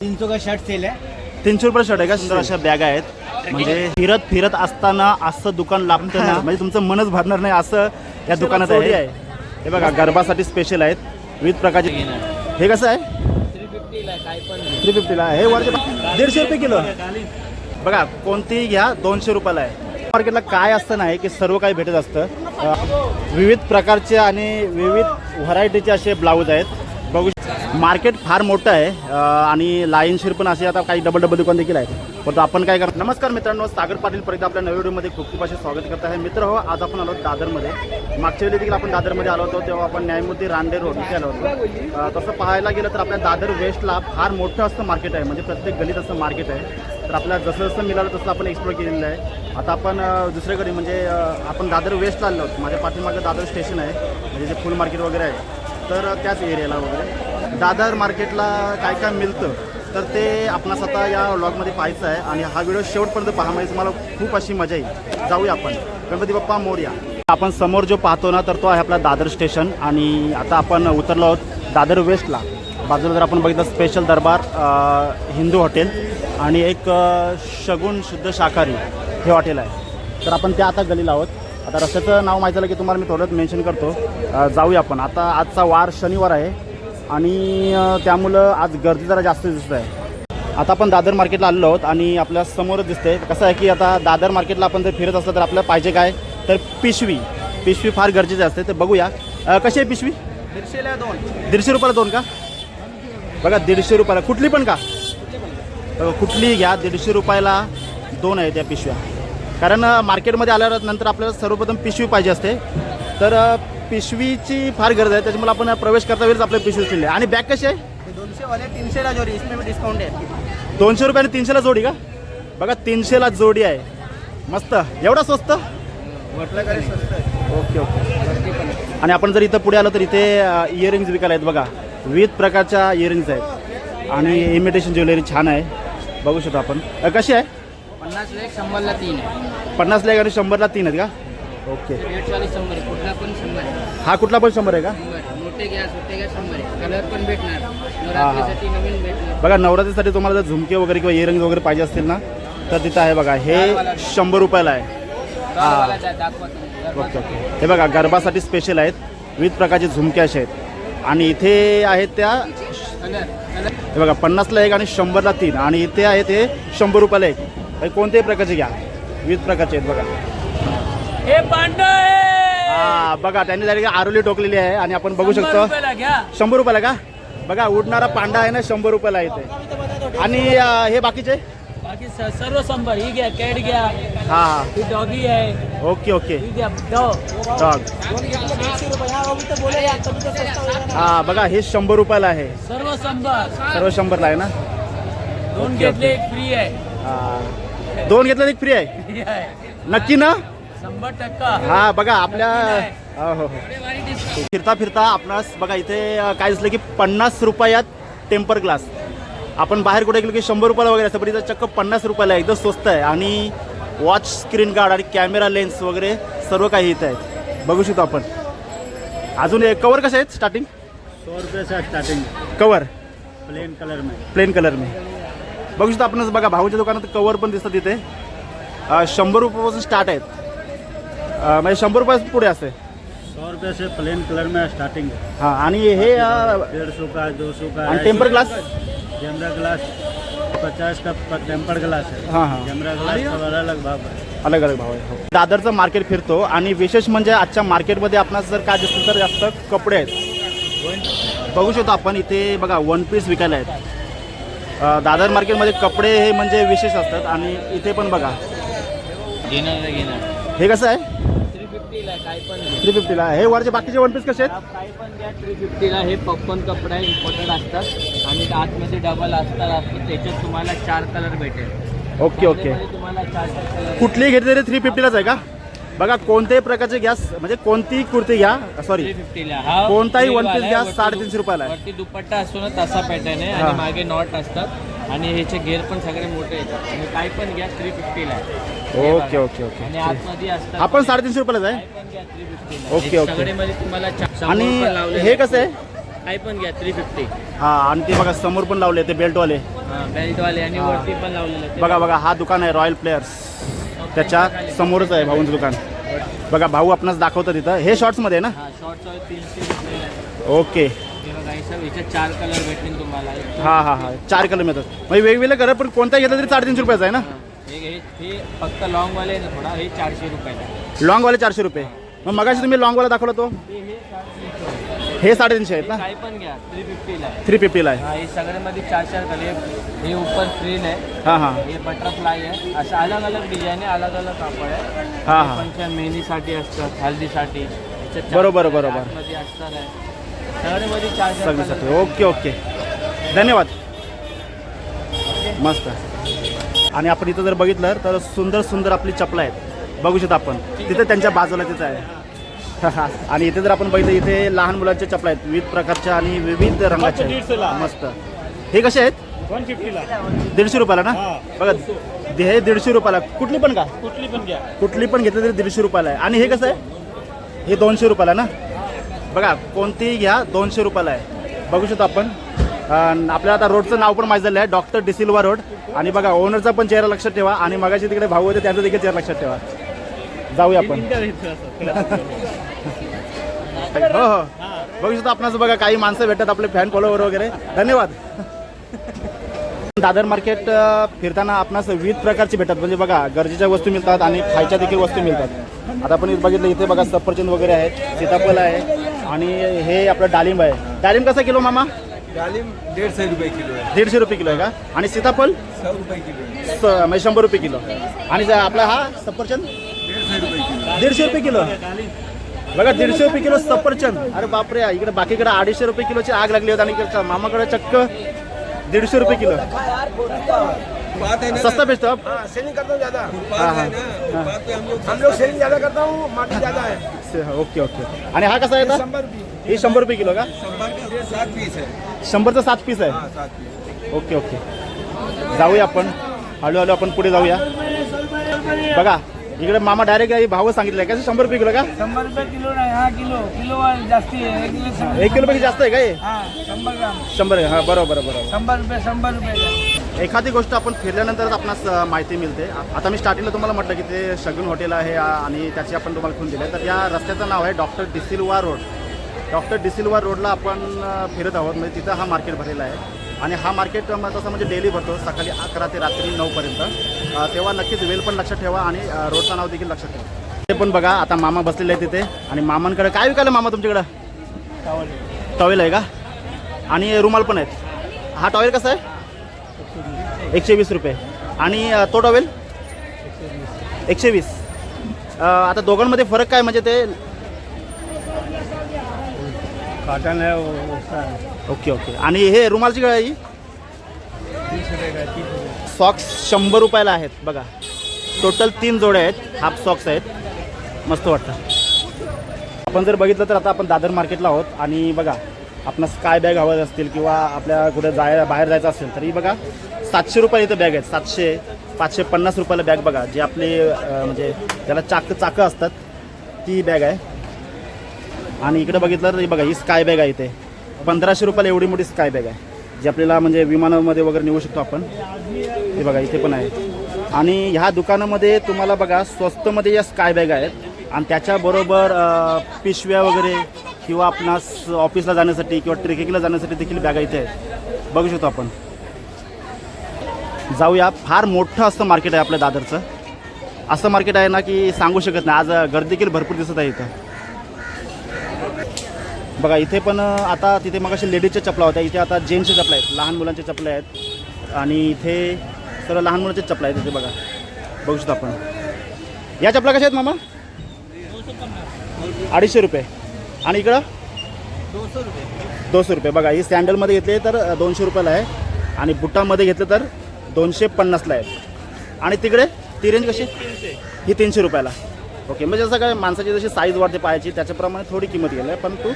300 का shirt sale है. 300 रुपये शर्ट आहे का? सुंदर अशा बॅगा आहेत. म्हणजे फिरत फिरत असताना असं दुकान लागतं ना, म्हणजे तुमचं मनच भरणार नाही असं या दुकानात आहे. हे बघा गरबासाठी स्पेशल आहेत विविध प्रकारचे. हे कसं आहे? 350 ला. हे वरचे 150 रुपये किलो. बघा कोणतीही घ्या 200 रुपयाला आहे. मार्केटला काय असतं नाही की सर्व काही भेटत असतं. विविध प्रकारचे आणि विविध व्हरायटीचे असे ब्लाऊज आहेत. बघू मार्केट फार मोठं आहे आणि लाईनशीर पण असे आता काही डबल दुकान देखील आहेत. परंतु आपण काय करतो. नमस्कार मित्रांनो, सागर पाटील परत आपल्या नवीन व्हिडिओमध्ये खूप खूप असे स्वागत करत आहे. मित्र हो, आज आपण आलो दादरमध्ये. मागच्या वेळी देखील आपण दादरमध्ये आलो होतो, तेव्हा आपण न्यायमूर्ती रानडे रोड इथे आलो होतो. तसं पाहायला गेलं तर आपल्या दादर वेस्टला फार मोठं असं मार्केट आहे. म्हणजे प्रत्येक गलीत असं मार्केट आहे. तर आपल्याला जसं जसं मिळालं तसं आपण एक्सप्लोर केलेलं आहे. आता आपण दुसरीकडे म्हणजे आपण दादर वेस्टला आलो आहोत. माझ्या पाठीमागं दादर स्टेशन आहे, म्हणजे जे फुल मार्केट वगैरे आहे. तर त्याच एरियाला वगैरे दादर मार्केटला काय काय मिळतं तर ते आपणास आता या व्लॉगमध्ये पाहायचं आहे. आणि हा व्हिडिओ शेवटपर्यंत पहा, म्हणजे तुम्हाला खूप अशी मजा येईल. जाऊया आपण. गणपती बाप्पा मोरया. आपण समोर जो पाहतो ना, तर तो आहे आपला दादर स्टेशन. आणि आता आपण उतरलो आहोत दादर वेस्टला. बाजूला जर आपण बघितलं स्पेशल दरबार हिंदू हॉटेल आणि एक शगुन शुद्ध शाकाहारी हे हॉटेल आहे. तर आपण त्या आता गलीला आहोत. आता रस्त्याचं नाव माहीत झालं की तुम्हाला मी थोडंच मेन्शन करतो. जाऊया आपण. आता आजचा वार शनिवार आहे आणि त्यामुळं आज गर्दी जरा जास्त दिसत आहे. आता आपण दादर मार्केटला आलेलो आहोत आणि आपल्या समोरच दिसते. कसं आहे की आता दादर मार्केटला आपण जर फिरत असलं तर आपल्याला पाहिजे काय तर पिशवी फार गरजेची असते. तर बघूया कशी आहे पिशवी. 150ला 2. 150 रुपयाला 2 का? बघा 150 रुपयाला कुठली पण का? कुठलीही घ्या 150 रुपयाला 2 आहे त्या पिशव्या. कारण मार्केटमध्ये आल्यावर नंतर आपल्याला सर्वप्रथम पिशवी पाहिजे असते. तर पिशवीची फार गरज आहे, त्याच्यामुळे आपण प्रवेश करता वेळेस आपल्या पिशवी दिली. आणि बॅग कशी आहे? 200 वाले 300ला जोडी. इसमें भी डिस्काउंट है. 200 रुपये आणि 300ला जोडी का? बघा 300ला जोडी आहे. मस्त. एवढा स्वस्त. म्हटलं करे स्वस्त आहे. ओके. आणि आपण जर इथं पुढे आलो तर इथे इयरिंग्स विकायला आहेत. बघा विविध प्रकारच्या इयरिंग्स आहेत आणि इमिटेशन ज्वेलरी छान आहे. बघू शकतो आपण. कशी आहे? 50ला 1, 100ला 3 आहे. 50ला 1 आणि 100ला 3 आहेत का? ओके. रेटवाली 100 आहे. कुठला पण 100 आहे. हा कुठला पण 100 आहे का? 100 आहे. मोठे घ्या छोटे घ्या 100 आहे. कलर पण भेटणार. नवरात्रीसाठी नवीन भेटणार. बघा नवरात्रीसाठी तुम्हाला जर झुमके वगैरे किंवा इयरिंग्स वगैरे पाहिजे असतील ना तर तिथं आहे. बघा हे 100 रुपयाला आहे. दाखवा. Okay okay. हे बघा गरबासाठी स्पेशल आहेत. विविध प्रकारचे झुमके असे आहेत. आणि इथे आहेत त्या हे बघा 50ला 1 आणि 100ला 3. आणि इथे आहे ते 100 रुपयाला 1. कोणत्याही प्रकारचे घ्या, विविध प्रकारचे आहेत. बघा हे पांडव आहे. हा बघा त्यांनी डायरेक्ट आरोली टोकलेली आहे. आणि आपण बघू शकतो 100 रुपयाला का? बघा उडणारा पांडा आहे ना 100 रुपयाला इथे. आणि हे बाकीचे बाकी सर्व 100. ही घ्या, कॅट घ्या, हा ही डॉगी आहे. Okay okay. ही घ्या डॉग. हा बघा हे 100 रुपयाला आहे. सर्व 100. सर्व 100ला आहे ना? 2 घेतले 1 फ्री आहे. हा 2 घेतलं 1 फ्री आहे. फ्री आहे नक्की ना? 100%. हा बघा आपल्या हो फिरता फिरता आपणास बघा इथे काय दिसलं की 50 रुपयात टेम्पर ग्लास. आपण बाहेर कुठे गेलो की 100 रुपयाला वगैरे असतं, पण इथं चक्क 50 रुपयाला एकदम स्वस्त आहे. आणि वॉच स्क्रीन गार्ड आणि कॅमेरा लेन्स वगैरे सर्व काही इथं आहेत. बघू शकतो आपण. अजून कवर कसे आहेत स्टार्टिंग? 100 रुपये से स्टार्टिंग. कवर प्लेन कलर में. प्लेन कलर में बघू शकतो आपणच. बघा भाऊच्या दुकानात कवर पण दिसतात तिथे. 100 रुपयापासून स्टार्ट आहेत. म्हणजे 100 रुपयापासून पुढे असते. 100 रुपये से प्लेन कलर में स्टार्टिंग है. हां आणि हे 150 का 200 का. आणि टेम्पर ग्लास. कैमरा ग्लास 50 का टेम्पर ग्लास है. हां हां कैमरा ग्लास का अलग अलग भाव है. अलग अलग भाव आहे. दादरचं मार्केट फिरतो आणि विशेष म्हणजे आजच्या मार्केटमध्ये आपणास जर काय दिसतं तर जास्त कपडे आहेत. बघू शकतो आपण इथे बघा 1 पीस विकायला आहेत. दादर मार्केटमध्ये कपडे हे म्हणजे विशेष असतात. आणि इथे पण बघा हे कसं आहे? 350ला काय पण 350ला. हे वरचे बाकीचे 1 पीस कसे आहेत? काही पण घ्या. 350ला हे पॉपकॉर्न कपडा इम्पॉर्टंट असतात आणि आतमध्ये डबल असतात. त्याच्यात तुम्हाला 4 कलर भेटेल. Okay okay. तुम्हाला 4 कलर. कुठलीही घेतली तरी 350लाच आहे का? बघा कोणत्याही प्रकारचे गॅस म्हणजे कोणतीही कुर्ती घ्या, सॉरी 350ला. हा कोणताही 1 पीस घ्या वरती 350 रुपयाला आहे. वरती दुपट्टा असतो ना तसा पॅटर्न आहे. हा. आणि मागे नॉट असतात आणि ह्याचे घेर पण सगळे मोठे येतात. आणि काय पण घ्या 350ला आहे. Okay okay okay. आणि आतमध्ये असतात. आपण 350 रुपयालाच आहे. काय पण घ्या 350ला. Okay, okay. सगळे मध्ये तुम्हाला 100 आणि रुपये लावले. हे कसं आहे? काही पण घ्या 350. हां आणि ते बघा समोर पण लावले ते बेल्टवाले. बेल्टवाले आणि वरती पण लावलेलं आहे. बघा बघा हा दुकान आहे रॉयल प्लेयर्स, त्याच्या समोरच आहे भाऊंचं दुकान. बघा भाऊ आपणास दाखवतात तिथं. हे शॉर्ट्समध्ये आहे ना? हा शॉर्ट्स 300 रुपये. ओके. हे बघा याच्यात 4 कलर भेटतील तुम्हाला. हां हां हां 4 कलर मिळतात. म्हणजे वेगवेगळे कलर पण कोणता घेतला तरी 350 रुपयाचा आहे ना? हे फक्त लॉंगवाले आहे ना थोडा, हे 400 रुपयाला. लॉंगवाले 400 रुपये. मग मगाशी तुम्ही लॉंगवाला दाखवला तो हे 350 आहेत ना? काही पण घ्या 350 ला. 350 आहे. हा हे सगळ्यामध्ये 4 कलर. हे ऊपर फ्रिल आहे. हां हां हे बटरफ्लाय आहे. अशा अलग अलग डिझाईन आहे, अलग अलग कापड आहे. हां हां पण मेहंदीसाठी असतात, हल्दीसाठी बरोबर बरोबर. मध्ये असतात आहे सगळ्यामध्ये 4 सगळीसाठी. ओके ओके धन्यवाद. मस्त. आणि आपण इथं जर बघितलं तर सुंदर सुंदर आपली चपला आहेत बघू शकता आपण. तिथे त्यांच्या बाजूला तिथं आहे. आणि इथे जर आपण बघितलं इथे लहान मुलांच्या चपला आहेत विविध प्रकारच्या आणि विविध रंगाच्या आहेत. मस्त. हे कसे आहेत? 150ला. 150 रुपयाला ना? बघा हे 150 रुपयाला. कुठली पण का? कुठली पण घ्या. कुठली पण घेतली तरी 150 रुपयाला आहे. आणि हे कसं आहे? हे 200 रुपयाला ना? बघा कोणतीही घ्या 200 रुपयाला आहे बघू शकतो आपण. आपल्याला आता रोडचं नाव पण माहीत झालं आहे, डॉक्टर डिसिल्वा रोड. आणि बघा ओनरचा पण चेहरा लक्षात ठेवा आणि मगाशी तिकडे भाऊ होते त्यांचा देखील चेहरा लक्षात ठेवा. जाऊया आपण. हो हो बघू शकतो आपणास. बघा काही माणसं भेटतात आपले फॅन फॉलोवर वगैरे. धन्यवाद. दादर मार्केट फिरताना आपणास विविध प्रकारचे भेटतात. म्हणजे बघा गरजेच्या वस्तू मिळतात आणि खायच्या देखील वस्तू मिळतात. आता आपण बघितलं इथे बघा सफरचंद वगैरे आहेत, सीताफळ आहे आणि हे आपलं डाळिंब आहे. डाळिंब कसा किलो मामा? डाळिंब 150 रुपये किलो आहे. 150 रुपये किलो आहे का? आणि सीताफळ 100 रुपये किलो. म्हणजे 100 रुपये किलो. आणि आपला हा सफरचंद 150 रुपये किलो. 150 रुपये किलो. बघा 150 रुपये किलो सफरचंद. अरे बापरे. इकडे बाकीकडे 250 रुपये किलोची आग लागली होती आणि इकडे मामाकडे चक्क 150 रुपये किलो. बात है ना, सस्ता बेचतो आप? सेलिंग करता हूँ ज्यादा। हाँ हाँ बात पे हम लोग सेलिंग ज्यादा करता हूँ, मार्केट ज्यादा है। Okay okay. आणि हा कसा येतात? 100 रुपये। हे 100 रुपये किलो का? 7 पीस है. 100चं 7 पीस आहे. 7 पीस. Okay okay. जाऊया आपण हळूहळू आपण पुढे जाऊया. बघा इकडे मामा डायरेक्ट भाव सांगितलं का? 100 रुपये किलो का? 100 रुपये किलो नाही, हा किलो जास्ती आहे. 1 किलो पैकी जास्त आहे का हे? हा 100 ग्राम 100 आहे. हां बरोबर बरोबर. 100 रुपये. एखादी गोष्ट आपण फिरल्यानंतरच आपणास माहिती मिळते. आता मी स्टार्टिंगला तुम्हाला म्हटलं की ते शगुन हॉटेल आहे आणि त्याची आपण तुम्हाला खून दिली. तर या रस्त्याचं नाव आहे doctor D'Silva road. Doctor D'Silva रोडला आपण फिरत आहोत. म्हणजे तिथं हा मार्केट भरलेला आहे आणि हा मार्केट तसं म्हणजे डेली भरतो सकाळी 11 ते रात्री 9पर्यंत. तेव्हा नक्कीच वेळ पण लक्षात ठेवा आणि रोडचं नाव देखील लक्षात ठेवा. ते पण बघा आता मामा बसलेले आहे तिथे. आणि मामांकडे काय विकायला मामा तुमच्याकडं? टॉवेल आहे का? आणि रुमाल पण आहेत. हा टॉवेल कसा आहे? 120 रुपये. आणि तो टॉवेल 120. आता दोघांमध्ये फरक काय? म्हणजे ते कॉटन है ओके ओके. आणि हे रुमालची काय आहे? सॉक्स 100 रुपयाला आहेत. बघा टोटल 3 जोड्या आहेत, हाफ सॉक्स आहेत. मस्त वाटतं. आपण जर बघितलं तर आता आपण दादर मार्केटला आहोत आणि बघा आपण स्काय बॅग हवं असतील किंवा आपल्या कुठे बाहेर जायचं असेल तरी बघा 700 रुपये इथं बॅग आहेत. 700 550 रुपयाला बॅग. बघा जी आपली म्हणजे त्याला चाकं असतात ती बॅग आहे. आणि इकडे बघितलं तर बघा ही स्काय बॅग आहे. इथे 1500 रुपयाला एवढी मोठी स्काय बॅग आहे जी आपल्याला म्हणजे विमानामध्ये वगैरे नेऊ शकतो आपण. हे बघा इथे पण आहे. आणि ह्या दुकानामध्ये तुम्हाला बघा स्वस्तमध्ये या स्काय बॅग आहेत आणि त्याच्याबरोबर पिशव्या वगैरे किंवा आपणास ऑफिसला जाण्यासाठी किंवा ट्रेकिंगला जाण्यासाठी देखील बॅगा इथे आहेत बघू शकतो आपण. जाऊया. फार मोठं असं मार्केट आहे आपल्या दादरचं. असं मार्केट आहे ना की सांगू शकत नाही. आज गर्दी देखील भरपूर दिसत आहे इथं. बघा इथे पण आता तिथे मग अशा लेडीजच्या चपला होत्या. इथे आता जेंट्सच्या चपला आहेत, लहान मुलांच्या चपला आहेत. आणि इथे सर्व लहान मुलांच्या चपला आहेत. इथे बघा बघू शकतो आपण. या चपला कशा आहेत मामा? 250 रुपये. आणि इकडं 200 रुपये. बघा ही सँडलमध्ये घेतले तर 200 रुपयाला आहे आणि बुटामध्ये घेतलं तर 250ला आहे. आणि तिकडे ती रेंज कशी? ही 300 रुपयाला. ओके. म्हणजे जसं काय माणसाची जशी साईज वाढते पायाची त्याच्याप्रमाणे थोडी किंमत गेली आहे, परंतु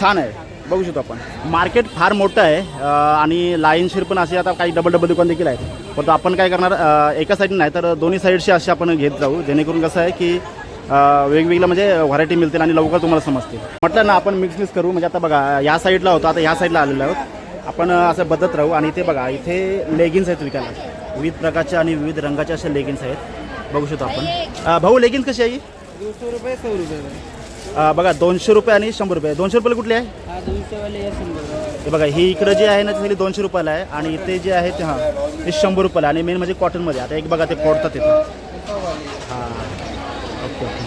छान आहे बघू शकतो आपण. मार्केट फार मोठं आहे आणि लाईनशीर पण असे आता काही डबल दुकान देखील आहेत. परंतु आपण काय करणार एका साईडने नाही तर दोन्ही साईडशी असे आपण घेत जाऊ जेणेकरून कसं आहे की वेगवेगळ्या म्हणजे व्हरायटी मिळतील आणि लवकर तुम्हाला समजतील. म्हटलं ना आपण मिक्स करू. म्हणजे आता बघा या साईडला होतो, आता ह्या साईडला आलेलो आहोत आपण. असं बदलत राहू. आणि इथे बघा इथे लेगिन्स आहेत विकायला, विविध प्रकारचे आणि विविध रंगाचे असे लेगिन्स आहेत, बघू शकतो आपण. भाऊ लेगिन्स कशी आहे? 200 रुपये 100 रुपये. बघा 200 रुपये आणि 100 रुपये. 200 रुपयाला कुठले आहे? हा 200 वाले या 100 रुपये. हे बघा ही इकडं जे आहे ना ते 200 रुपयाला आहे आणि इथे जे आहे ते हां ते 100 रुपयाला. आणि मेन म्हणजे कॉटनमध्ये. आता एक बघा ते फोडतात तिथं. हां ओके ओके.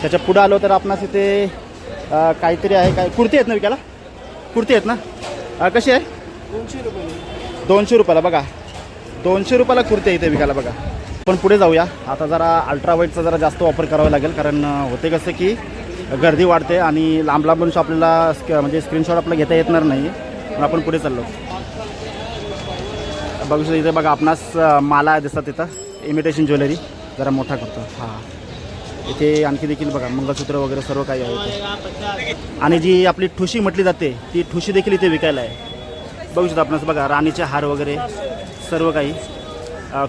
त्याच्या पुढं आलो तर आपणास इथे काहीतरी आहे. काय कुर्ती आहेत ना विकायला? कुर्ती आहेत ना? कशी आहे? 200 रुपये. 200 रुपयाला. बघा 200 रुपयाला कुर्ती आहे इथे विकायला बघा. पण पुढे जाऊया. आता जरा अल्ट्रा वाईटचा जरा जास्त वापर करावा लागेल, कारण होते कसं की गर्दी वाढते आणि लांब लांबून आपल्याला म्हणजे स्क्रीनशॉट आपल्याला घेता येणार नाही. पण आपण पुढे चाललो. बघू शकतो इथे बघा आपणास माला दिसतात तिथं. इमिटेशन ज्वेलरी जरा मोठा करतो. हां इथे आणखी देखील बघा मंगळसूत्र वगैरे सर्व काही आहे इथे. आणि जी आपली ठुशी म्हटली जाते ती ठुशी देखील इथे विकायला आहे. बघू शकतो आपणास बघा राणीचे हार वगैरे सर्व काही,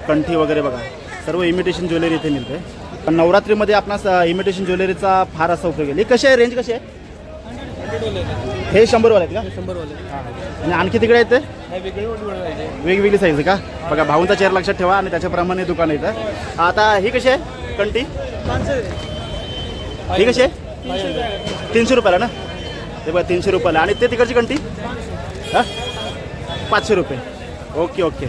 कंठी वगैरे बघा सर्व इमिटेशन ज्वेलरी इथे मिळते. पण नवरात्रीमध्ये आपणास इमिटेशन ज्वेलरीचा फार असा उपयोग आहे. कशी आहे? रेंज कशी आहे? हे 100 वाले आहेत का? 100 वाले. आणि आणखी तिकडे आहेत ते हे वेगळे वेगवेगळी साईज का? बघा भाऊंचा चेअर लक्षात ठेवा आणि त्याच्याप्रमाणे दुकान येतं. आता ही कशी आहे कंठी? ही कशी आहे? 300 रुपयाला ना? ते बघा 300 रुपयाला. आणि ते तिकडची कंठी हां 500 रुपये. ओके ओके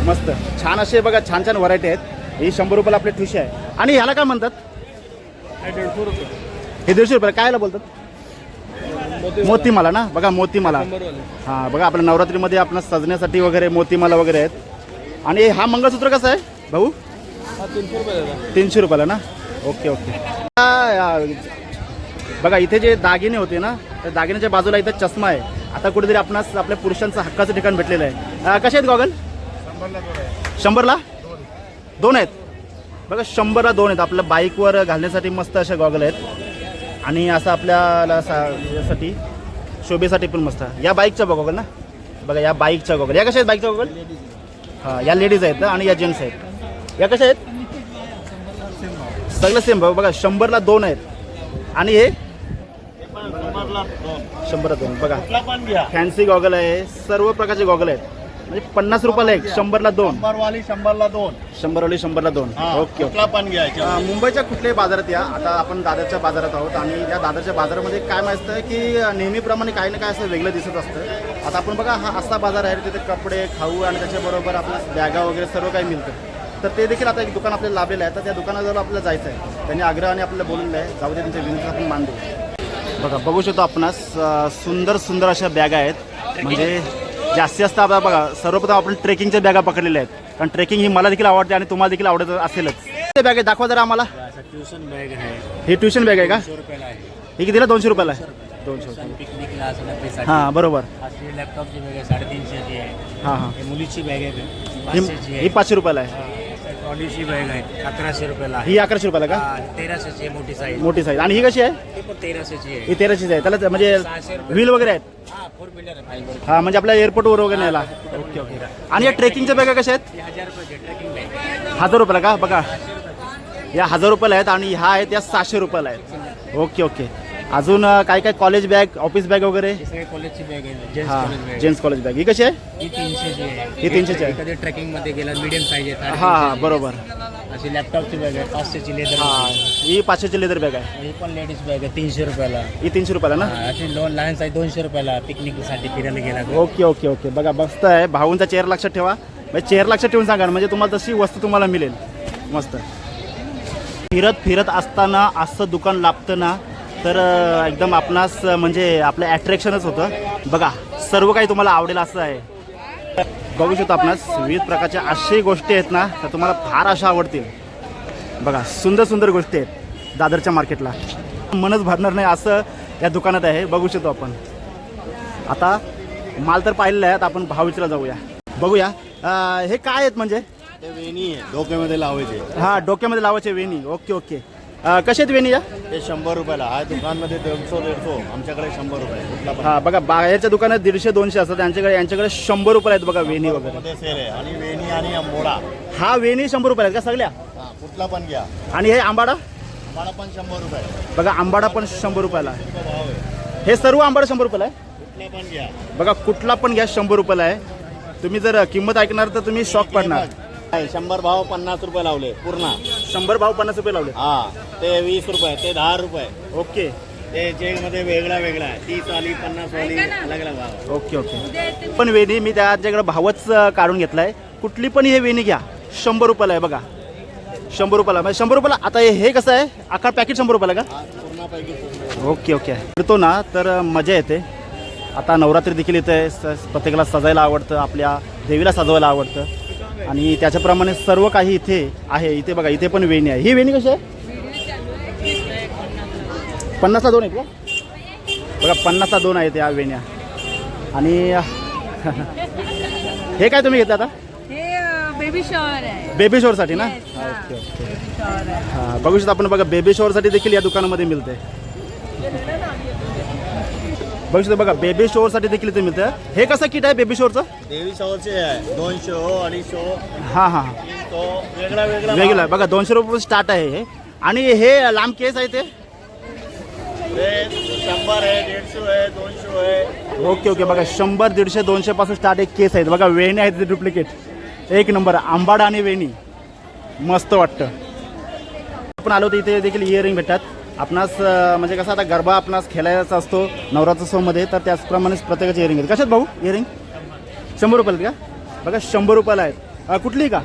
मस्त छान असे बघा छान छान व्हरायटी आहेत. ही 100 रुपयाला आपली ठुशी आहे. आणि ह्याला काय म्हणतात? 150 रुपये. हे 150 रुपयाला कायला बोलतात? मोतीमाला ना? बघा मोतीमाला. 100 वाले. हां बघा आपल्या नवरात्रीमध्ये आपण सजण्यासाठी वगैरे मोतीमाला वगैरे आहेत. आणि हा मंगळसूत्र कसं आहे भाऊ? हा 300 रुपये दादा. 300 रुपयाला ना? Okay okay. बघा इथे जे दागिने होते ना त्या दागिन्याच्या बाजूला इथं चष्मा आहे. आता कुठेतरी आपणास आपल्या पुरुषांचं हक्काचं ठिकाण भेटलेलं आहे. कसे आहेत गॉगल? 100ला 2 आहेत. बघा 100ला 2 आहेत. आपल्या बाईकवर घालण्यासाठी मस्त अशा गॉगल आहेत. आणि असं आपल्याला यासाठी शोभेसाठी पण मस्त. या बाईकच्या गॉगल ना? बघा या बाईकच्या गॉगल. या कशा आहेत बाईकच्या गॉगल? हां या लेडीज आहेत आणि या जेंट्स आहेत. या कशा आहेत? सगळं सेम भाऊ. बघा 100ला 2 आहेत. आणि हे 100ला 2. बघा फॅन्सी गॉगल आहे. सर्व प्रकारचे गॉगल आहेत. म्हणजे 50 रुपयाला एक. 100ला 2. 100वाली 100ला 2. 100वाली 100ला 2. Okay okay. पण घ्यायचं. मुंबईच्या कुठल्याही बाजारात या. आता आपण दादरच्या बाजारात आहोत आणि या दादरच्या बाजारामध्ये काय माहिती आहे की नेहमीप्रमाणे काही ना काय असं वेगळं दिसत असतं. आता आपण बघा हा असा बाजार आहे तिथे कपडे खाऊ आणि त्याच्याबरोबर आपल्या बॅगा वगैरे सर्व काही मिळतं. तर ते देखील आता एक दुकान आपल्याला लाभलेलं आहे. तर त्या दुकानाजवळ आपल्याला जायचं आहे. त्यांनी आग्रहाने आपल्याला बोलवलं आहे. जाऊ दे त्यांच्या विनंती आपण मान देऊ. बघा बघू शकतो आपणास सुंदर सुंदर अशा बॅगा आहेत. म्हणजे जास्तीत जास्त आता बघा सर्वप्रथम आपण ट्रेकिंगच्या बॅगा पकडलेल्या आहेत. कारण ट्रेकिंग ही मला देखील आवडते आणि तुम्हाला देखील आवडत असेलच. ते बॅग आहे दाखवा जरा आम्हाला. ट्यूशन बॅग आहे. ही ट्युशन बॅग आहे का? 200 रुपयाला आहे. ही कितीला? 200 रुपयाला आहे. 200 रुपये. पिकनिकला असं नफेसाठी. हां बरोबर. अशी लॅपटॉपची बॅग आहे 350 ची आहे. हां हां हे मुलीची बॅग आहे 500 ही 500 रुपयाला आहे. ट्रॉलीची बॅग आहे 1100 रुपयाला आहे. ही 1100 रुपयाला का? 1300 ची आहे मोठी साईज. मोठी साईज. आणि ही कशी आहे? ती पण 1300 ची आहे. ही 1300 आहे. त्याला म्हणजे 600 रुपये. व्हील वगैरे आहेत. हा 4 व्हीलर आहे फायबर. हां म्हणजे आपल्या एअरपोर्टवर वगैरे न्यायला. Okay okay. आणि या ट्रेकिंगच्या बॅगा कशा आहेत? 1000 रुपये ट्रेकिंग बॅग. 1000 रुपयाला का? बघा या 1000 रुपयाला आहेत आणि ह्या आहेत या 600 रुपयाला आहेत. Okay okay. अजून काय काय कॉलेज बॅग ऑफिस बॅग वगैरे? हे सगळे कॉलेजची बॅग आहे. जेंट्स हां college bag. Gents college bag. ही कशी आहे? ही 300 ची आहे. ही 300 ची आहे. कधी ट्रेकिंग मध्ये गेला मीडियम साईज आहे. हां हां बरोबर. अशी लॅपटॉपची बॅग आहे 500 ची लेदर. हां ही 500ची लेदर बॅग आहे. ही पण लेडीज बॅग आहे 300 रुपयाला. ही 300 रुपयाला ना? अशी लहान साईज 200 रुपयाला पिकनिकसाठी फिरायला गेला. Okay okay okay. बघा मस्त आहे. भाऊंचा चेअर लक्षात ठेवा. म्हणजे चेअर लक्षात ठेवून सांगा म्हणजे तुम्हाला तशी वस्तू तुम्हाला मिळेल. मस्त. फिरत फिरत असताना असं दुकान लाभतं ना तर एकदम आपणास म्हणजे आपलं ॲट्रॅक्शनच होतं. बघा सर्व काही तुम्हाला आवडेल असं आहे. बघू शकतो आपणास विविध प्रकारच्या अशाही गोष्टी आहेत ना तर तुम्हाला फार अशा आवडतील. बघा सुंदर सुंदर गोष्टी आहेत दादरच्या मार्केटला. मनच भरणार नाही असं या दुकानात आहे. बघू शकतो आपण. आता माल तर पाहिलेला आहे. आता आपण भाव विचारला जाऊया. बघूया हे काय आहेत म्हणजे? ते वेणी आहे डोक्यामध्ये लावायचे. हां डोक्यामध्ये लावायचे वेणी. Okay okay. कसे आहेत वेणी या? ते 100 रुपयाला आहे. दुकानमध्ये 150 आमच्याकडे 100 रुपये. कुठला पण हां बघा बाहेरच्या दुकानात 150-200 असतात. यांच्याकडे 100 रुपये आहेत बघा वेणी वगैरे. मध्ये सेल आहे. आणि वेणी आणि अंबोडा हा वेणी 100 रुपये आहेत का सगळ्या? कुठला पण घ्या. आणि हे आंबाडा आम्हाला पण 100 रुपये. बघा, आंबाडा पण 100 रुपयाला आहे. तो भाव आहे. हे सर्व आंबाडा 100 रुपयाला आहे. कुठला पण घ्या. बघा, कुठला पण घ्या 100 रुपयाला आहे. तुम्ही जर किंमत ऐकणार तर तुम्ही शॉक पडणार. 100 भाव 50 रुपये लावले पूर्ण. 100 भाव 50 रुपये लावले. हा, ते 20 रुपये, ते 10 रुपये. ओके ते चेक मध्ये वेगळा वेगळा आहे. 30 वाली 50 वाली अलग अलग भाव. Okay okay. पण वेणी मी त्याच्याकडे भावच काढून घेतलाय. कुठली पण हे वेणी घ्या 100 रुपयाला आहे. बघा, 100 रुपयाला. म्हणजे 100 रुपयाला. आता हे कसं आहे, अख्खा पॅकेट 100 रुपयाला का? पूर्ण पैकी. Okay okay. करतो ना तर मजा येते. आता नवरात्री देखील इथे प्रत्येकाला सजायला आवडतं, आपल्या देवीला सजवायला आवडतं आणि त्याच्याप्रमाणे सर्व काही इथे आहे. इथे बघा, इथे पण वेणी आहे. ही वेणी कशी आहे? 50ला 2 आहेत का? बघा, 50ला 2 आहेत या वेण्या. आणि हे काय तुम्ही घेता आता? बेबी शॉवर आहे. बेबी शॉवरसाठी ना? Yes, हा. Okay okay. बेबी शॉवर आहे. हां, बघू शकता आपण. बघा, बेबी शॉवरसाठी देखील या दुकानामध्ये मिळते. बघू शकता. बघा, बेबी शॉवरसाठी देखील इथे मिळतं. हे कसं किट आहे बेबी शॉवरचं? देवी शॉवरचे आहे 200, 250. हां हां हां. तो वेगळा वेगळा वेगळं आहे. बघा, 200 रुपये स्टार्ट आहे हे. आणि हे लांब केस आहे ते? ते 100 आहे, 150 आहे, 200 आहे. Okay okay. बघा, 100, 150, 200 पासून स्टार्ट एक केस आहेत. बघा, वेणी आहेत ते डुप्लिकेट. एक नंबर. आंबाडा आणि वेणी मस्त वाटतं. आपण आलो तर इथे देखील इयरिंग भेटतात आपणास. म्हणजे कसं, आता गरबा आपणास खेळायचा असतो नवरात्रोत्सवमध्ये, तर त्याचप्रमाणेच प्रत्येकाची इयरिंग आहेत. कशात भाऊ इयरिंग? 100 रुपयाला का? बघा, 100 रुपयाला आहेत. कुठली का?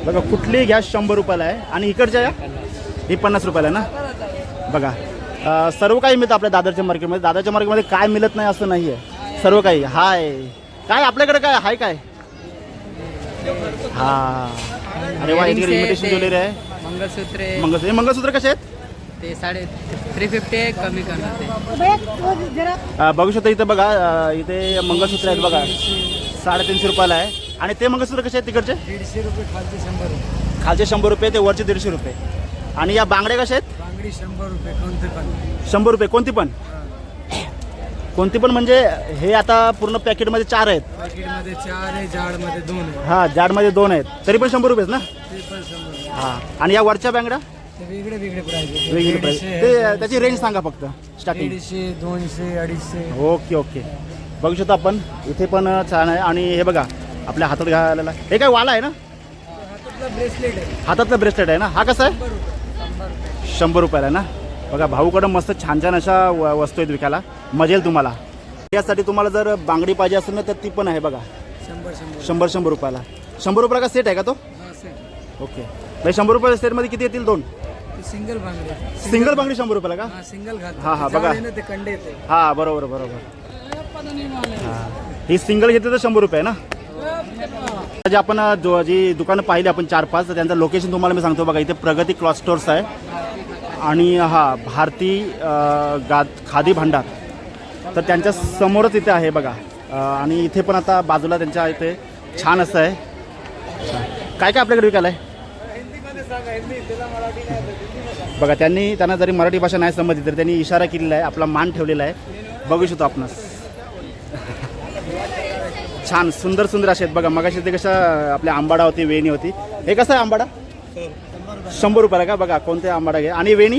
बघा, कुठली घ्या 100 रुपयाला आहे. आणि इकडच्या या ही 50 रुपयाला आहे ना? बघा, सर्व काही मिळतं आपल्या दादरच्या मार्केटमध्ये. दादरच्या मार्केटमध्ये काय मिळत नाही असं नाही आहे. सर्व काही हाय. काय आपल्याकडे काय हाय काय? हा, अरे वा, इकडे इन्व्हिटेशन ज्वेलरी आहे. मंगळसूत्रे मंगळसूत्र. हे मंगळसूत्र कसे आहेत? ते 350 आहे. कमी करणार. बघू शकता इथं. बघा, इथे मंगळसूत्र आहेत. बघा, 350 रुपयाला आहे. आणि ते मंगळसूत्र कसे आहेत तिकडचे? 150 रुपये. खालचे 100 रुपये. खालचे 100 रुपये, ते वरचे 150 रुपये. आणि या बांगड्या कशा आहेत? बांगडी 100 रुपये. कोणते पण 100 रुपये. कोणती पण? कोणती पण म्हणजे हे आता पूर्ण पॅकेटमध्ये 4 आहेत. पॅकेटमध्ये 4 आहे. जाडमध्ये 2 आहे. हां, जाडमध्ये 2 आहेत. तरी पण 100 रुपयेच ना? ते पण 100. हां. आणि या वरच्या बांगड्या ते वेगळे वेगळे प्राइस आहे. वेगळी प्राईस. ते त्याची रेंज सांगा फक्त स्टार्टिंग. 150, 200, 250. Okay okay. बघू शकता आपण. इथे पण छान आहे. आणि हे बघा, आपल्या हातात घालायला हे काय वाला आहे ना? हातातला ब्रेसलेट आहे. हातातलं ब्रेसलेट आहे ना? हा कसा आहे? 100 रुपयाला आहे ना? बघा, भाऊकडं मस्त छान छान अशा वस्तू आहेत विकायला. मजेल तुम्हाला. यासाठी तुम्हाला जर बांगडी पाहिजे असेल ना तर ती पण आहे. बघा, 100 रुपयाला. 100 रुपयाला का सेट आहे का तो? ओके. म्हणजे 100 रुपये सेटमध्ये किती येतील? 2 सिंगल बांगडी. सिंगल बांगडी 100 रुपयाला का? सिंगल घात. हां हां. बघा, ते कंडे येते. हां, बरोबर बरोबर. हां, ही सिंगल घेतली तर 100 रुपये ना? जे आपण जी दुकानं पाहिली आपण 4-5, तर त्यांचं लोकेशन तुम्हाला मी सांगतो. बघा, इथे प्रगती क्लॉथ स्टोर्स आहे. आणि हा भारती खादी भांडार, तर त्यांच्या समोरच इथे आहे. बघा, आणि इथे पण आता बाजूला त्यांच्या इथे छान असं आहे. काय काय आपल्याकडे विकायला आहे? बघा, त्यांना जरी मराठी भाषा नाही समजली तरी त्यांनी इशारा केलेला आहे, आपला मान ठेवलेला आहे. बघू शकतो आपण. छान सुंदर सुंदर असे आहेत. बघा, मगाशी ते कशा आपल्या आंबाडा होती, वेणी होती. हे कसं आहे आंबाडा? 100 रुपयाला का? बघा, कोणते आंबाडा घ्या. आणि वेणी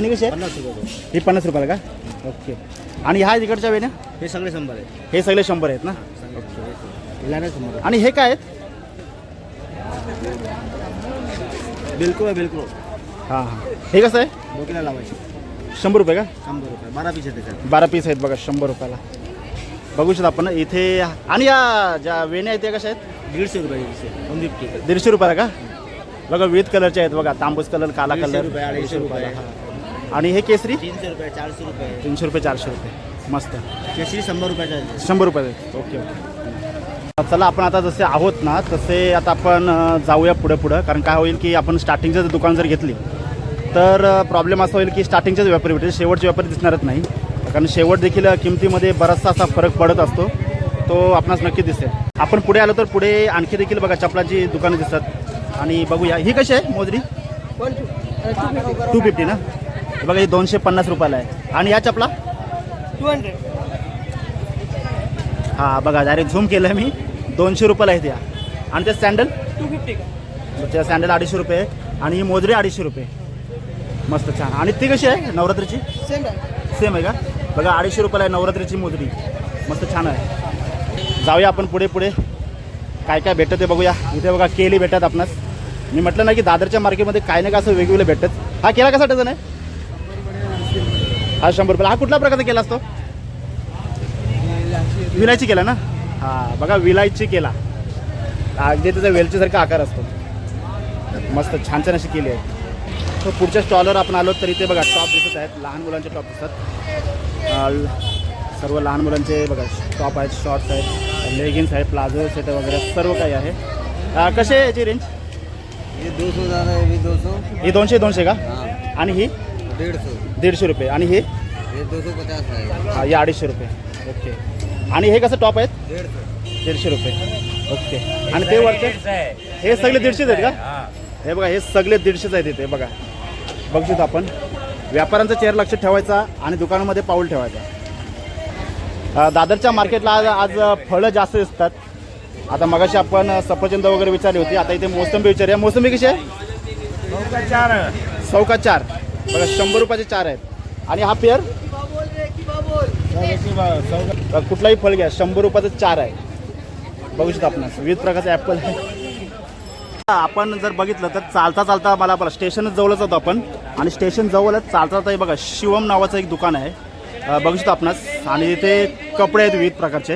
कशी आहे? 50 रुपये. ही 50 रुपयाला का? ओके. आणि ह्या तिकडच्या वेण्या? हे सगळे 100 आहे. हे सगळे 100 आहेत ना? हिला 100. आणि हे काय आहेत? बिलकुल आहे, बिलकुल. हां हां. हे कसं आहे? डोक्याला लावायचे. 100 रुपये का? 100 रुपये. 12 पीस आहे त्याच्यात. 12 पीस आहेत. बघा, 100 रुपयाला. बघू शकता आपण इथे. आणि या ज्या वेण्या आहेत त्या कशा आहेत? 150 रुपये. 150. 150 रुपयाला का? बघा, विविध कलरचे आहेत. बघा, तांबूस कलर, काला 150 कलर. रुपये, 250 रुपये. आणि हे केसरी? 300 रुपये, 400 रुपये. 300 रुपये, 400 रुपये. मस्त. केसरी 100 रुपयाचा आहे. 100 रुपये. Okay okay. चला, आपण आता जसे आहोत ना तसे आता आपण जाऊया पुढं. कारण काय होईल की आपण स्टार्टिंगचं दुकान जर घेतली तर प्रॉब्लेम असा होईल की स्टार्टिंगचेच व्यापारी भेटेल, शेवटचे व्यापारी दिसणारच नाही. कारण शेवट देखील किमतीमध्ये बराचसा असा फरक पडत असतो, तो आपणास नक्की दिसेल. आपण पुढे आलो तर पुढे आणखी देखील बघा चपलाची दुकानं दिसतात. आणि बघूया, ही कशी आहे मोजरी? 250 ना? बघा, ही 250 रुपयाला आहे. आणि या चपला 200. हां, बघा, डायरेक्ट झूम केलं मी. 200 रुपयाला आहेत या. आणि ते सँडल 250 का त्याच्या सँडल 250 रुपये आणि ही मोजरी 250 रुपये. मस्त छान. आणि ती कशी आहे नवरात्रीची? सेम आहे. सेम आहे का? बघा 250 रुपयाला आहे नवरात्रीची मोजरी. मस्त छान आहे. जाऊया आपण पुढे पुढे काय काय भेटतं ते बघूया. इथे बघा केली भेटतात आपणास. मी म्हटलं ना की दादरच्या मार्केटमध्ये काय नाही का असं वेगवेगळे भेटतात. हा केला कसा डझन आहे? हा 100 रुपयाला. हा कुठल्या प्रकारचा केला असतो? विलायची केला ना? हां बघा विलायची केला. अगदी त्याचा वेलचीसारखा आकार असतो. मस्त छान छान अशी केली आहे. तो पुढच्या स्टॉलवर आपण आलो तर इथे बघा टॉप दिसत आहेत. लहान मुलांचे टॉप दिसतात. सर्व लहान मुलांचे बघा टॉप आहेत, शॉर्ट्स आहेत, लेगिन्स आहेत, प्लाझो सेट वगैरे सर्व काही आहे. कसे आहे याची रेंज? ये 200 ज़्यादा है, ये 200. ही 200 का? आणि ही 150. 150 रुपये. आणि ही ये 250 है. हा या 250 रुपये. ओके. आणि हे कसं टॉप आहेत? 150 रुपये. ओके. आणि ते वरचे हे सगळे 150 आहेत का? हे बघा हे सगळे 150 आहेत इथे बघा. बघू शकतो आपण. व्यापाऱ्यांचा चेहरा लक्ष ठेवायचा आणि दुकानामध्ये पाऊल ठेवायचा. दादरच्या मार्केटला आज फळं जास्त दिसतात. आता मगाशी आपण सफरचंद वगैरे विचारली होती. आता इथे मोसंबी विचारूया. मोसंबी कशी आहे? 100 का 4. बघा 100 रुपयाचे 4 आहेत. आणि हा पेअर कुठलाही फळ घ्या 100 रुपयाचं 4 आहे. बघू शकतो आपण विविध प्रकारचे ॲपल आहे. आपण जर बघितलं तर चालता चालता मला स्टेशन जवळच होतो आपण. आणि स्टेशन जवळच चालता चालता हे बघा शिवम नावाचं एक दुकान आहे. बघू शकतो आपणास. आणि इथे कपडे आहेत विविध प्रकारचे.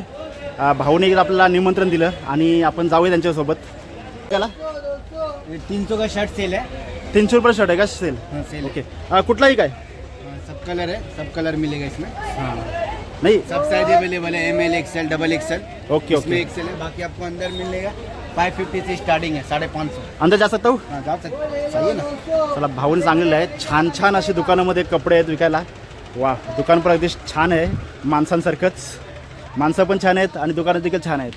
भाऊने आपल्याला निमंत्रण दिलं आणि आपण जाऊया त्यांच्यासोबत. त्याला 300 का शर्ट सेल है. 300 रुपये शर्ट आहे का सेल? Sale okay. कुठलाही काय? सब कलर है, सब कलर मिलेगा इसमें. हां नाही सब साइज अवेलेबल है. ML XL double XL. Okay इसमें ओके. XL है. बाकी आपको अंदर मिलेगा 550 से स्टार्टिंग है. 550. अंदर जा सकता हूँ? हाँ जा सकते. सही है ना. चला भाऊने सांगलेलं आहे. छान छान अशी दुकानामध्ये कपडे आहेत विकायला. वा दुकान पण अगदी छान आहे. माणसांसारखंच. माणसं पण छान आहेत आणि दुकानात देखील छान आहेत.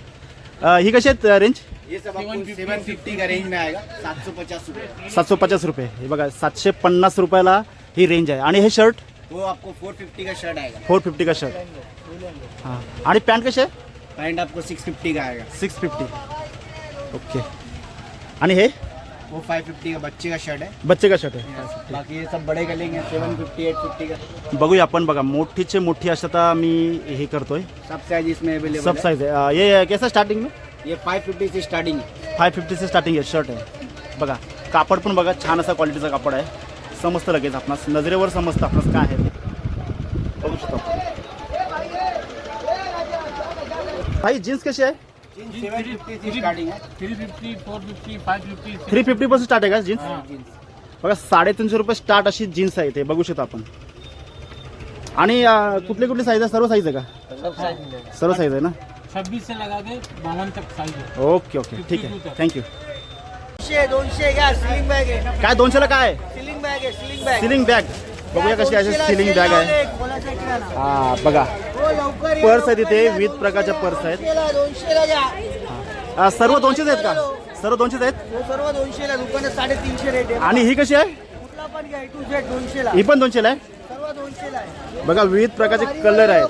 ही कशी आहेत रेंज? ये सब आपको 750 का रेंज में आएगा. 750 रुपये. 750 रुपये. हे बघा 750 रुपयाला ही रेंज आहे. आणि हे शर्ट वो आपको 450 का शर्ट आएगा. 450 का शर्ट. हां आणि पॅन्ट कशी आहे? पैंट आपको 650 का आएगा. 650. ओके. आणि हे वो 550 का बच्चे का शर्ट है. बच्चे का शर्ट आहे. बाकी ये सब बड़े का लेंगे 750 850 का. बघूया आपण. बघा मोठीचे मोठी अशा आता मी हे करतोय. सब साइज इसमें अवेलेबल सब साइज आहे. ये कैसा स्टार्टिंग में? ये 550 से स्टार्टिंग है. 550 से स्टार्टिंग आहे शर्ट आहे. बघा कापड पण बघा छान असा क्वालिटीचा कापड आहे. समजतं लगेच आपणास. नजरेवर समजतं आपणास काय आहे. बघू शकतो आपण. भाई जीन्स कशी आहे? 750 से स्टार्टिंग है. 350, 450, 550. 350 पासून स्टार्ट आहे का जीन्स? बघा 350 रुपये स्टार्ट अशी जीन्स आहे ते. बघू शकतो आपण. आणि कुठली कुठली साईज आहे? सर्व साईज आहे का? सब साइज मिलेगा. सर्व साईज आहे ना? 26 से लगा के 52 तक साइज है. ओके ओके ठीक आहे. थँक्यू. 200 घ्या. सिलिंग बॅग आहे. काय 200ला काय आहे? सिलिंग बॅग आहे. Ceiling bag. Ceiling bag. बघूया कशी अशी सिलिंग बॅग आहे. हा बघा पर्स आहेत इथे. विविध प्रकारच्या पर्स आहेत. 200 घ्या. सर्व 200 आहेत का? सर्व 200 आहेत. सर्व 200 ला. दुकानात 350 रेट आहे. आणि ही कशी आहे? कुठला पण घ्या. टू झेड 200 ला. ही पण 200ला आहे. सर्व 200 ला आहे. बघा विविध प्रकारचे कलर आहेत.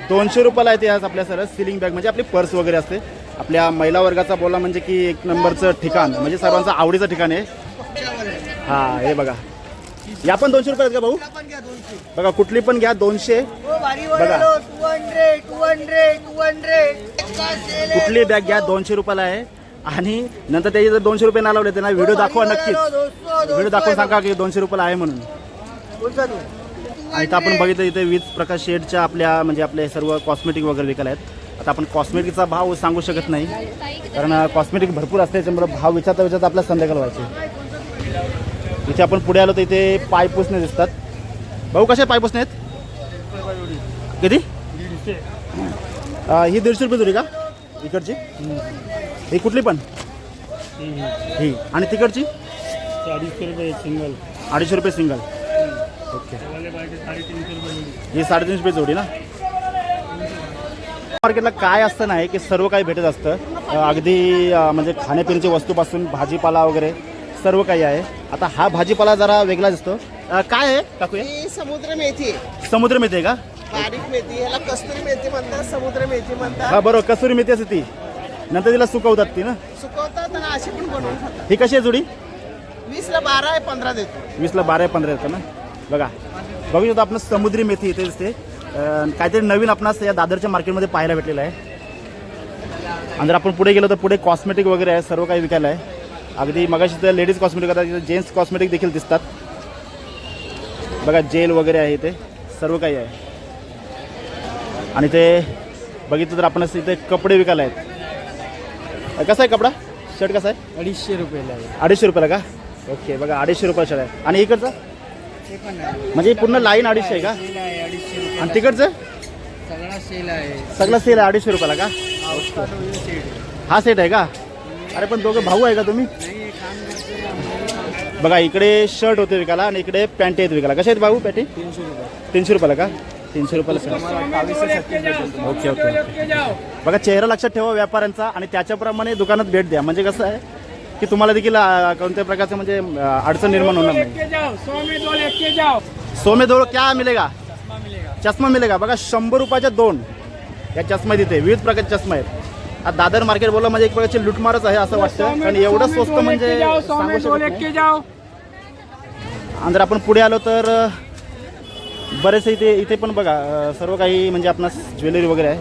200 रुपयाला आहे ते आज आपल्या सर्व सिलिंग बॅग म्हणजे आपली पर्स वगैरे असते. आपल्या महिला वर्गाचा बोला म्हणजे की एक नंबरचं ठिकाण म्हणजे सर्वांचं आवडीचं ठिकाण आहे. हा हे बघा या पण 200 रुपये आहेत का भाऊ? पण घ्या 200. बघा कुठली पण घ्या 200. हो भारी बघा. 200 कुठली बॅग घ्या 200 रुपयाला आहे. आणि नंतर त्याचे जर 200 रुपये ना लावले त्यांना व्हिडिओ दाखवा नक्कीच. व्हिडिओ दाखवून सांगा की 200 रुपयाला आहे म्हणून. इथं आपण बघितलं इथे विविध प्रकार शेडच्या आपल्या म्हणजे आपले सर्व कॉस्मेटिक वगैरे विकायला आहेत. आता आपण कॉस्मेटिकचा भाव सांगू शकत नाही कारण कॉस्मेटिक भरपूर असते. त्याच्यामुळे भाव विचारता आपल्या संध्याकाळ व्हायचे. इथे आपण पुढे आलो तर इथे पाय पुसणे दिसतात. भाऊ कसे पाय पुसणे आहेत? किती? ही 150 रुपये जोडी का इकडची? ही कुठली पण? ही. आणि तिकडची? 250 रुपये सिंगल. 250 रुपये सिंगल. ओके. ही 350 रुपये जोडी ना? मार्केटला काय असतं नाही की सर्व काही भेटत असतं. अगदी म्हणजे खाण्यापिण्याची वस्तूपासून भाजीपाला वगैरे सर्व काही आहे. आता हा भाजीपाला जरा वेगळा दिसतो. काय आहे टाकूया? ही समुद्र मेथी आहे. समुद्र मेथी आहे का? बारीक मेथी. याला कस्तुरी मेथी म्हणतात. समुद्र मेथी म्हणतात. हा बरोबर कसुरी मेथी असते ती. नंतर तिला सुकवतात ती ना. सुकवतात आणि अशी पण बनवून खातात. ही कशी आहे जोडी? 20ला 12 आहे 15 देतो. 20ला 12 आहे 15 येतं ना. बघा बघू शकतो आपण समुद्री मेथी इथे दिसते. काहीतरी नवीन आपणास या दादरच्या मार्केटमध्ये पाहायला भेटलेलं आहे. आणि जर आपण पुढे गेलो तर पुढे कॉस्मेटिक वगैरे आहे, सर्व काही विकायला आहे. अगदी मगाशी तर लेडीज कॉस्मेटिक आता जेंट्स कॉस्मेटिक देखील दिसतात. बघा जेल वगैरे आहे इथे, सर्व काही आहे. आणि ते बघितलं तर आपण इथे कपडे विकायला आहेत. कसा आहे कपडा? शर्ट कसा आहे? 250 रुपयाला आहे. 250 रुपयाला का? ओके बघा 250 रुपये शर्ट आहे. आणि इकडचं ते पण आहे. म्हणजे पूर्ण लाईन 250 आहे का? सेल आहे 250 रुपये. आणि तिकडचं सगळा सेल आहे. सगळं सेल आहे 250 रुपयाला का? हा सेट आहे का? अरे पण दोघं भाऊ आहे का तुम्ही? नाही काम करते. बघा इकडे शर्ट होते विकायला आणि इकडे पॅन्ट आहेत विकायला. कशा आहेत भाऊ पॅन्टी? 300 रुपये. 300 रुपयाला का? 300 रुपयाला शर्ट. Okay okay okay. बघा चेहरा लक्षात ठेवा व्यापाऱ्यांचा आणि त्याच्याप्रमाणे दुकानात भेट द्या. म्हणजे कसं आहे की तुम्हाला देखील कोणत्या प्रकारचं म्हणजे अडचण निर्माण होणार नाही. 100 में 2 क्या मिलेगा? चष्मा मिलेगा. बघा 100 रुपयाच्या 2 या चष्मा तिथे विविध प्रकारचे चष्मा आहेत. आता दादर मार्केट बोललं म्हणजे एक प्रकारची लुटमारच आहे असं वाटतं. कारण एवढं स्वस्त म्हणजे सांगू शकत नाही. आणि जर आपण पुढे आलो तर बरेचसे इथे पण बघा सर्व काही म्हणजे आपणास ज्वेलरी वगैरे आहे.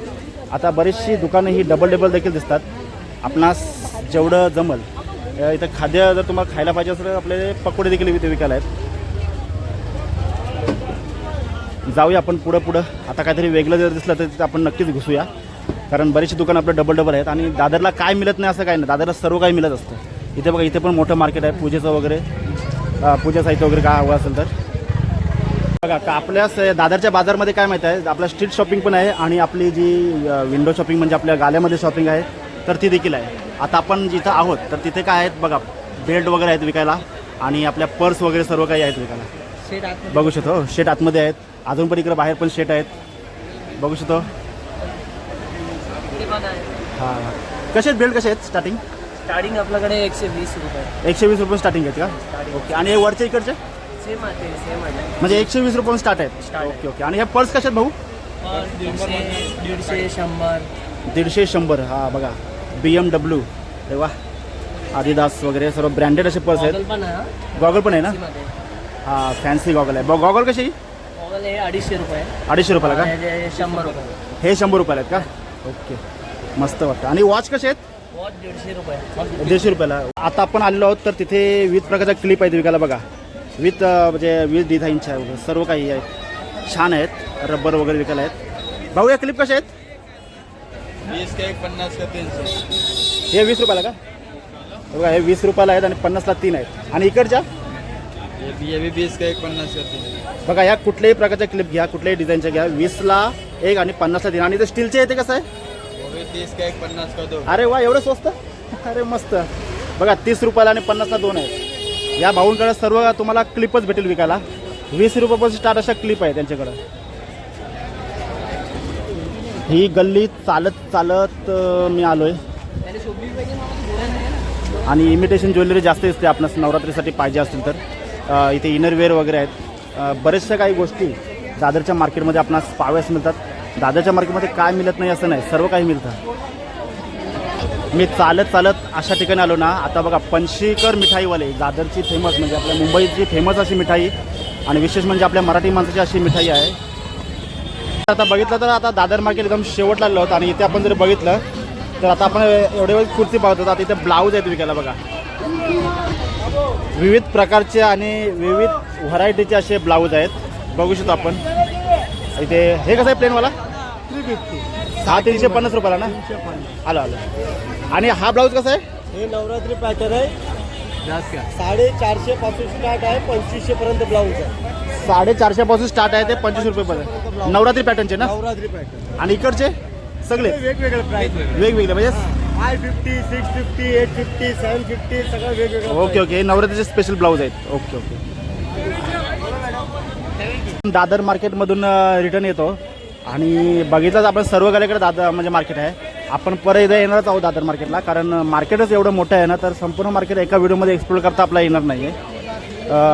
आता बरीचशी दुकानं ही डबल देखील दिसतात. आपणास जेवढं जमल इथं खाद्य जर तुम्हाला खायला पाहिजे असेल तर आपले पकोडे देखील इथे विकायला आहेत. जाऊया आपण पुढं. आता काहीतरी वेगळं जर दिसलं तर तिथे आपण नक्कीच घुसूया. कारण बरीचशी दुकानं आपलं डबल आहेत. आणि दादरला काय मिळत नाही असं काही नाही. दादरला सर्व काही मिळत असतं. इथे बघा इथे पण मोठं मार्केट आहे पूजेचं वगैरे, पूजा साहित्य वगैरे काय हवं असेल तर बघा का. आपल्या दादरच्या बाजारमध्ये काय माहीत आहे आपलं स्ट्रीट शॉपिंग पण आहे आणि आपली जी विंडो शॉपिंग म्हणजे आपल्या गाल्यामध्ये शॉपिंग आहे तर ती देखील आहे. आता आपण जिथं आहोत तर तिथे काय आहेत बघा बेल्ट वगैरे आहेत विकायला आणि आपल्या पर्स वगैरे सर्व काही आहेत विकायला. बघू शकतो शेट आतमध्ये आहेत. अजून पण इकडे बाहेर पण शेट आहेत बघू शकतो. हां कसे आहेत बेल्ट कसे आहेत? स्टार्टिंग आपल्याकडे 120 रुपये. 120 रुपये स्टार्टिंग आहेत का? ओके. आणि हे वरचे इकडचे सेम आहे. म्हणजे 120 रुपये स्टार्ट आहेत. Okay okay. आणि हे पर्स कसे आहेत भाऊ? 150, 100. 150-100. हा बघा BMW वा आदिदास वगैरे सर्व ब्रँडेड असे पर्स आहेत. गॉगल पण आहे ना? हां फॅन्सी गॉगल आहे. गॉगल कशी? गॉगल हे 250 रुपये. 250 रुपयाला का? 100 रुपये. हे 100 रुपयाला आहेत का? ओके मस्त वाटतं. आणि वॉच कसे आहेत? वॉच 150 रुपये. 150 रुपयाला. आता आपण आलेलो आहोत तर तिथे विविध प्रकारच्या क्लिप आहेत विकायला बघा. म्हणजे विविध डिझाईनच्या वगैरे सर्व काही आहेत. छान आहेत. रबर वगैरे विकायला आहेत. भाऊ या क्लिप कशा आहेत? 20 का 1, 50 का 300. हे 20 रुपयाला का? बघा हे 20 रुपयाला आहेत आणि 50ला 3 आहेत. आणि इकडच्या ये भी 20 का 1, 50 का 300. बघा ह्या कुठल्याही प्रकारच्या क्लिप घ्या कुठल्याही डिझाईनच्या घ्या 20ला 1 आणि 50ला 3. आणि ते स्टीलचे येते कसं आहे? 30 का 1, 50 का 2. अरे वा एवढं स्वस्त. अरे मस्त. बघा 30 रुपयाला आणि 50ला 2 आहेत. या भाऊंकडे सर्व तुम्हाला क्लिपच भेटेल विकायला. 20 रुपयापासून स्टार्ट अशा क्लिप आहे त्यांच्याकडं. ही गल्ली चालत मी आलोय आणि इमिटेशन ज्वेलरी जास्त दिसते आपणास नवरात्रीसाठी पाहिजे असतील तर. इथे इनरवेअर वगैरे आहेत. बऱ्याचशा काही गोष्टी दादरच्या मार्केटमध्ये आपणास पाहाव्यास मिळतात. दादरच्या मार्केटमध्ये काय मिळत नाही असं नाही, सर्व काही मिळतं. मी चालत अशा ठिकाणी आलो ना. आता बघा पंचशीकर मिठाईवाले दादरची फेमस म्हणजे आपल्या मुंबईची फेमस अशी मिठाई आणि विशेष म्हणजे आपल्या मराठी माणसाची अशी मिठाई आहे. आता बघितलं तर आता दादर मार्केट एकदम शेवटला आलो होतं आणि इथे आपण जर बघितलं तर आता आपण एवढे वेळ कुर्ती पाहत होतो. आता इथे ब्लाऊज आहेत विकायला बघा. विविध प्रकारचे आणि विविध व्हरायटीचे असे ब्लाऊज आहेत बघू शकतो आपण इथे. हे कसं आहे प्लेनवाला? 350 रुपयाला ना? आलं. आणि हा ब्लाऊज कसा आहे? हे नवरात्री पॅटर्न आहे. 450 पासून स्टार्ट आहे 2500 पर्यंत ब्लाऊज आहे. 450 पासून स्टार्ट आहे ते 25 रुपयेपर्यंत नवरात्री पॅटर्नचे ना? नवरात्री पॅटर्न. आणि इकडचे सगळे वेगवेगळे प्राइस वेगवेगळे म्हणजे 550, 650, 850, 750 सगळं वेगवेगळं. ओके. हे नवरात्रीचे स्पेशल ब्लाऊज आहेत. ओके. दादर मार्केटमधून रिटर्न येतो आणि बघितलंच आपण सर्व गाड्याकडे दादर म्हणजे मार्केट आहे. आपण परत एकदा येणारच आहोत दादर मार्केटला कारण मार्केटच एवढं मोठं आहे ना तर संपूर्ण मार्केट एका व्हिडिओमध्ये एक्सप्लोर करता आपला येणार नाही आहे.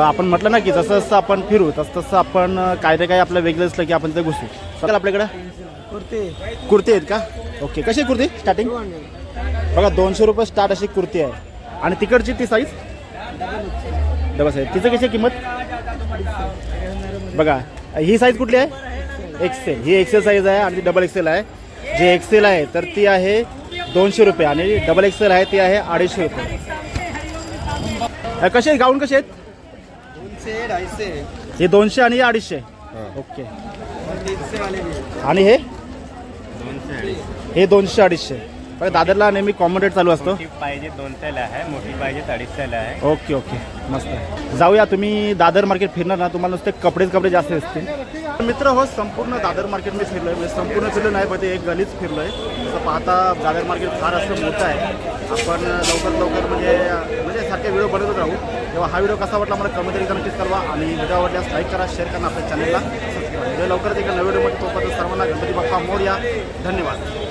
आपण म्हटलं ना की जसं जसं आपण फिरू तसं आपण काय ते काय आपलं वेगळं असलं की आपण तिथे घुसू. सगळं आपल्याकडं कुर्ती आहेत का? ओके. कशी कुर्ती स्टार्टिंग? बघा 200 रुपये स्टार्ट अशी कुर्ती आहे. आणि तिकडची ती साईज डबल साईज, तिचं कशी आहे किंमत बघा. ही साईज कुठली आहे? एक्सेल. ही एक्सेल साईज आहे आणि ती डबल एक्सेल आहे. जी एक्सेल आहे तर ती आहे 200 रुपये आणि डबल एक्सेल आहे ती आहे 250 रुपये. कसे आहेत गाऊन, कसे आहेत? 200 250 हे 200 आणि हे 250. ओके. 300 वाले भी है. आणि हे 200 250. बघा दादरला नेहमी कॉमन रेट चालू असतो. मोठी पाहिजे 200 आहे, मोठी पाहिजे 250 आहे. ओके ओके मस्त. जाऊया. तुम्ही दादर मार्केट फिरणार ना, तुम्हाला नुसते कपडे जास्त दिसतील. मित्र हो, संपूर्ण दादर मार्केट मी फिरलो आहे. म्हणजे संपूर्ण फिरलो नाही, पण ते एक गलीच फिरलो आहे. तसं पाहता दादर मार्केट फार असं मोठं आहे. आपण लवकर म्हणजे सारखे व्हिडिओ बनवत राहू. तेव्हा हा व्हिडिओ कसा वाटला मला कमेंट नक्कीच कळवा आणि व्हिडिओ आवडल्यास लाईक करा, शेअर करा, आपल्या चॅनलला सबस्क्राईब करा. लवकरच एका नवीन व्हिडिओमध्ये तोपर्यंत सर्वांना गणपती बाप्पा मोरया. धन्यवाद.